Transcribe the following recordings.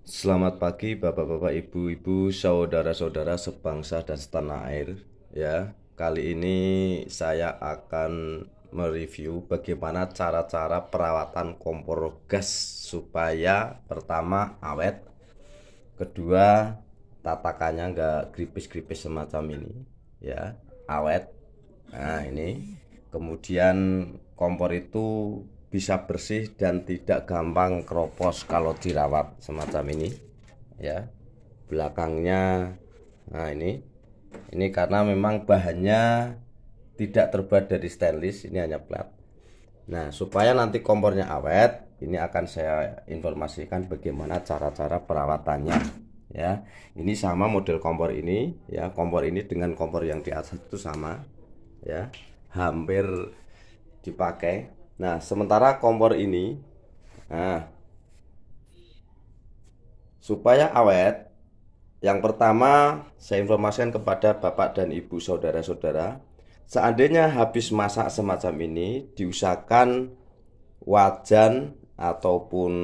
Selamat pagi Bapak-bapak, Ibu-ibu, saudara-saudara sebangsa dan setanah air. Ya, kali ini saya akan mereview bagaimana cara-cara perawatan kompor gas supaya pertama awet, kedua tatakannya nggak gripis-gripis semacam ini, ya, awet. Nah ini, kemudian kompor itu bisa bersih dan tidak gampang keropos kalau dirawat semacam ini, ya. Belakangnya, nah ini karena memang bahannya tidak terbuat dari stainless, ini hanya plat. Nah, supaya nanti kompornya awet, ini akan saya informasikan bagaimana cara-cara perawatannya, ya. Ini sama model kompor ini, ya. Kompor ini dengan kompor yang di atas itu sama, ya, hampir dipakai. Nah, sementara kompor ini, nah, supaya awet, yang pertama saya informasikan kepada bapak dan ibu saudara-saudara, seandainya habis masak semacam ini, diusahakan wajan ataupun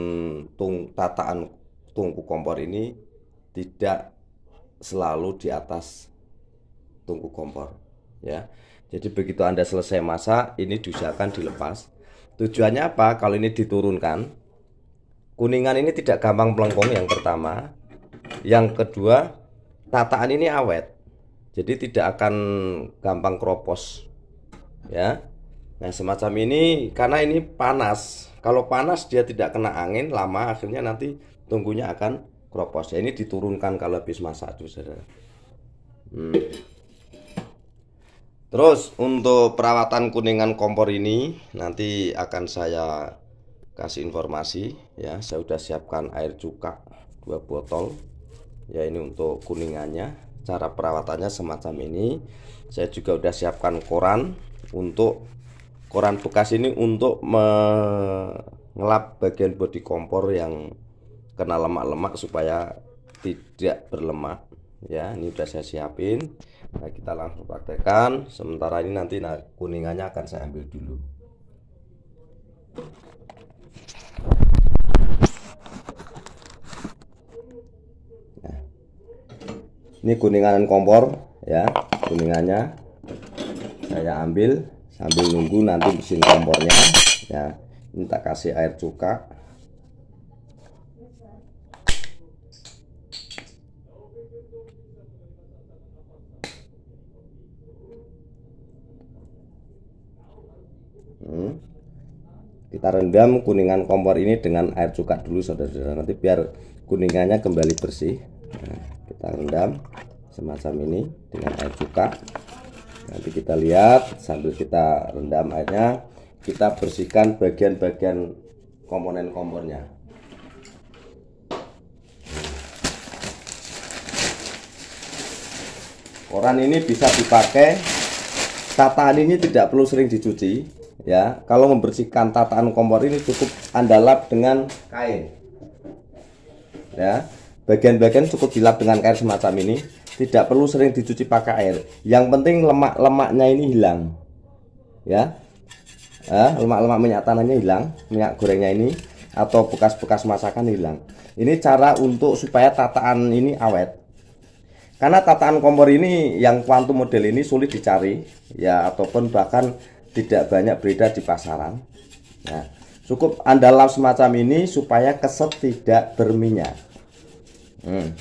tataan tungku kompor ini tidak selalu di atas tungku kompor, ya. Jadi begitu Anda selesai masak, ini diusahakan dilepas. Tujuannya apa? Kalau ini diturunkan, kuningan ini tidak gampang melengkung, yang pertama. Yang kedua, tataan ini awet, jadi tidak akan gampang keropos, ya. Nah, semacam ini karena ini panas. Kalau panas dia tidak kena angin lama, akhirnya nanti tunggunya akan keropos. Ya, ini diturunkan kalau habis masak, saudara. Terus untuk perawatan kuningan kompor ini nanti akan saya kasih informasi, ya. Saya sudah siapkan air cuka 2 botol. Ya, ini untuk kuningannya. Cara perawatannya semacam ini. Saya juga sudah siapkan koran bekas ini untuk mengelap bagian bodi kompor yang kena lemak-lemak supaya tidak berlemak, ya. Ini sudah saya siapin. Nah, kita langsung praktekkan. Sementara ini nanti kuningannya akan saya ambil dulu. Nah, ini kuningan kompor, ya. Kuningannya saya ambil sambil nunggu nanti mesin kompornya, ya. Ini tak kasih air cuka. Kita rendam kuningan kompor ini dengan air cuka dulu, saudara-saudara, nanti biar kuningannya kembali bersih. Nah, kita rendam semacam ini dengan air cuka. Nanti kita lihat sambil kita rendam airnya, kita bersihkan bagian-bagian komponen kompornya. Koran ini bisa dipakai, tataan ini tidak perlu sering dicuci, ya. Kalau membersihkan tataan kompor ini cukup Anda lap dengan kain, ya. Bagian-bagian cukup dilap dengan kain semacam ini, tidak perlu sering dicuci pakai air. Yang penting lemak-lemaknya ini hilang, ya. Lemak-lemak minyak tanahnya hilang, minyak gorengnya ini atau bekas-bekas masakan hilang. Ini cara untuk supaya tataan ini awet. Karena tataan kompor ini yang Quantum model ini sulit dicari, ya, ataupun bahkan tidak banyak beredar di pasaran. Nah, cukup Anda lap semacam ini supaya keset tidak berminyak.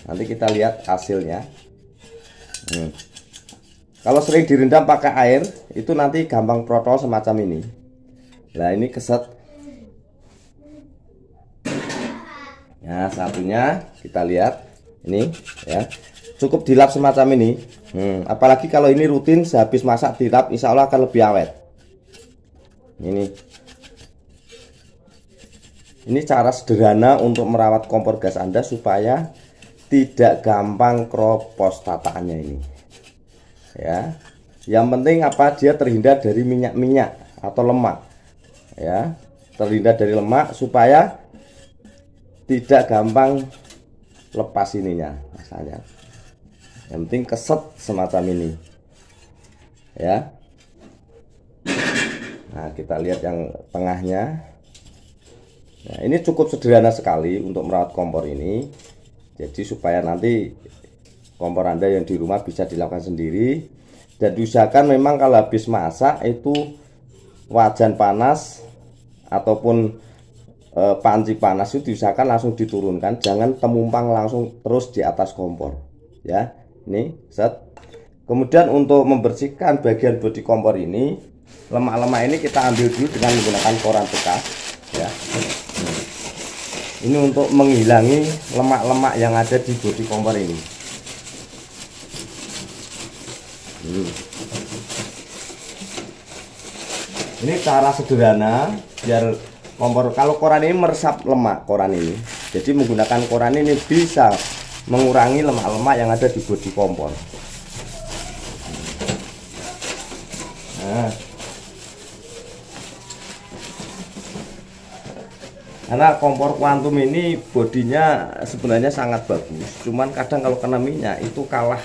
Nanti kita lihat hasilnya. Kalau sering direndam pakai air, itu nanti gampang protol semacam ini. Nah, ini keset. Nah, satunya kita lihat ini, ya. Cukup dilap semacam ini. Apalagi kalau ini rutin sehabis masak dilap, insya Allah akan lebih awet. Ini cara sederhana untuk merawat kompor gas Anda supaya tidak gampang keropos tataannya ini, ya. Yang penting apa, dia terhindar dari minyak-minyak atau lemak, ya. Terhindar dari lemak supaya tidak gampang lepas ininya, masanya. Yang penting keset semacam ini, ya. Nah, kita lihat yang tengahnya. Nah, ini cukup sederhana sekali untuk merawat kompor ini. Jadi supaya nanti kompor Anda yang di rumah bisa dilakukan sendiri. Dan diusahakan memang kalau habis masak itu wajan panas ataupun panci panas itu diusahakan langsung diturunkan, jangan temumpang langsung terus di atas kompor ya. Ini set. Kemudian untuk membersihkan bagian bodi kompor ini, lemak-lemak ini kita ambil dulu dengan menggunakan koran bekas ya. Ini untuk menghilangi lemak-lemak yang ada di bodi kompor ini. Ini cara sederhana biar kompor, kalau koran ini meresap lemak koran ini, jadi menggunakan koran ini bisa mengurangi lemak-lemak yang ada di bodi kompor. Nah, karena kompor Quantum ini bodinya sebenarnya sangat bagus, cuman kadang kalau kena minyak itu kalah,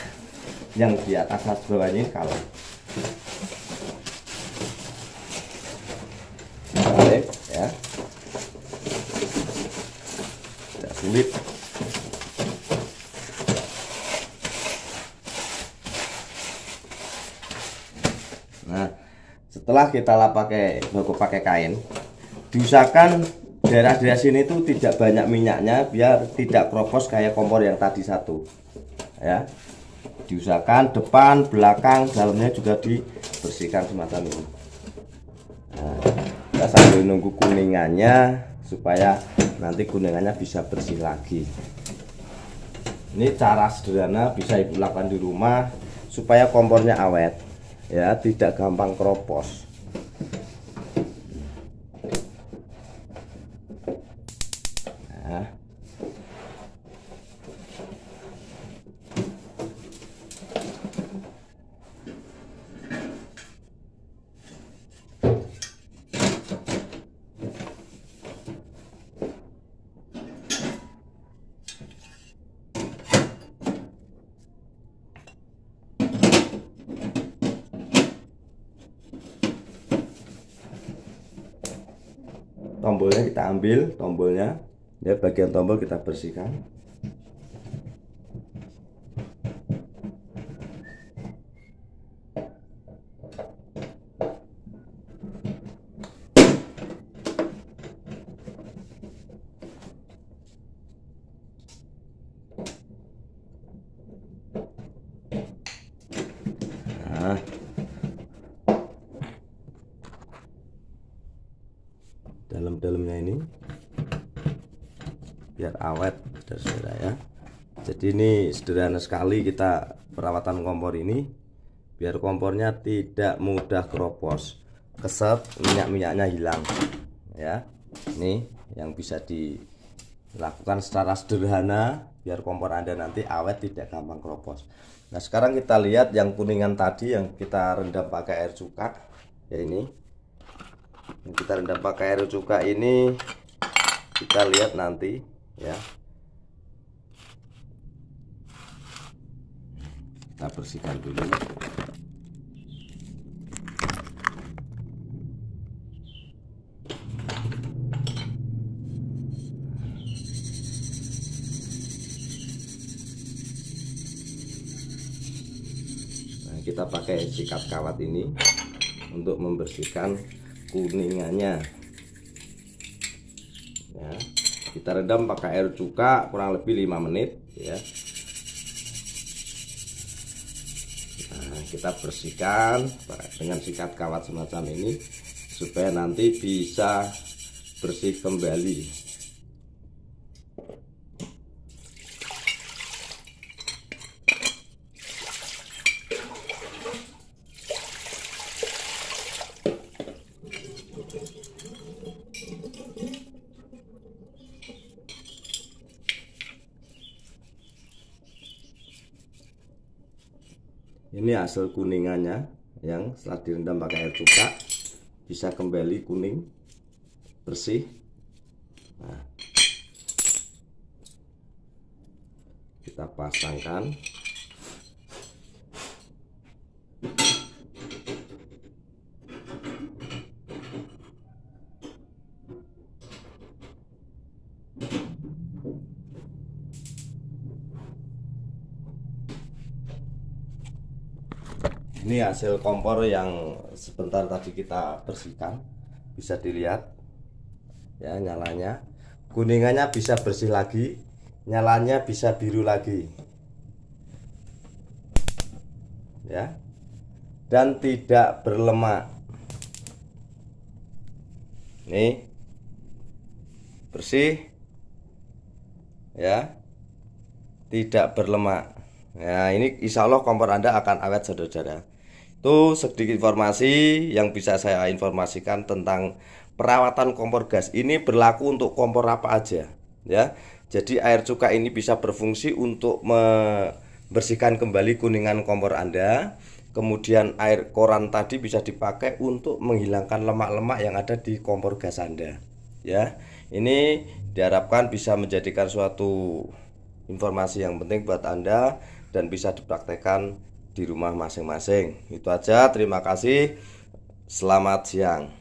yang di atas bawahnya ini kalah. Balik ya, tidak sulit. Nah, setelah kita lap pakai kain, diusahakan daerah-daerah sini tuh tidak banyak minyaknya biar tidak kropos kayak kompor yang tadi satu ya. Diusahakan depan, belakang, dalamnya juga dibersihkan semacam ini. Nah, kita sambil nunggu kuningannya supaya nanti kuningannya bisa bersih lagi. Ini cara sederhana bisa Ibu lakukan di rumah supaya kompornya awet ya, tidak gampang kropos. Nah, tombolnya kita ambil, tombolnya ya, bagian tombol kita bersihkan. Nah, dalam-dalamnya ini biar awet saudara ya. Jadi ini sederhana sekali kita perawatan kompor ini biar kompornya tidak mudah keropos, keset, minyak-minyaknya hilang ya. Ini yang bisa dilakukan secara sederhana biar kompor Anda nanti awet, tidak gampang keropos. Nah, sekarang kita lihat yang kuningan tadi yang kita rendam pakai air cuka ya. Ini yang kita rendam pakai air cuka ini kita lihat nanti ya. Kita bersihkan dulu. Nah, kita pakai sikat kawat ini untuk membersihkan kuningannya ya. Kita redam pakai air cuka kurang lebih 5 menit ya. Nah, kita bersihkan dengan sikat kawat semacam ini supaya nanti bisa bersih kembali. Ini hasil kuningannya yang setelah direndam pakai air cuka bisa kembali kuning bersih. Nah, kita pasangkan. Ini hasil kompor yang sebentar tadi kita bersihkan, bisa dilihat ya, nyalanya kuningannya bisa bersih lagi, nyalanya bisa biru lagi ya, dan tidak berlemak. Nih bersih ya, tidak berlemak. Nah, ini insya Allah kompor Anda akan awet, saudara-saudara. Itu sedikit informasi yang bisa saya informasikan tentang perawatan kompor gas. Ini berlaku untuk kompor apa aja ya. Jadi air cuka ini bisa berfungsi untuk membersihkan kembali kuningan kompor Anda. Kemudian air koran tadi bisa dipakai untuk menghilangkan lemak-lemak yang ada di kompor gas Anda ya. Ini diharapkan bisa menjadikan suatu informasi yang penting buat Anda dan bisa dipraktekkan di rumah masing-masing. Itu aja, terima kasih. Selamat siang.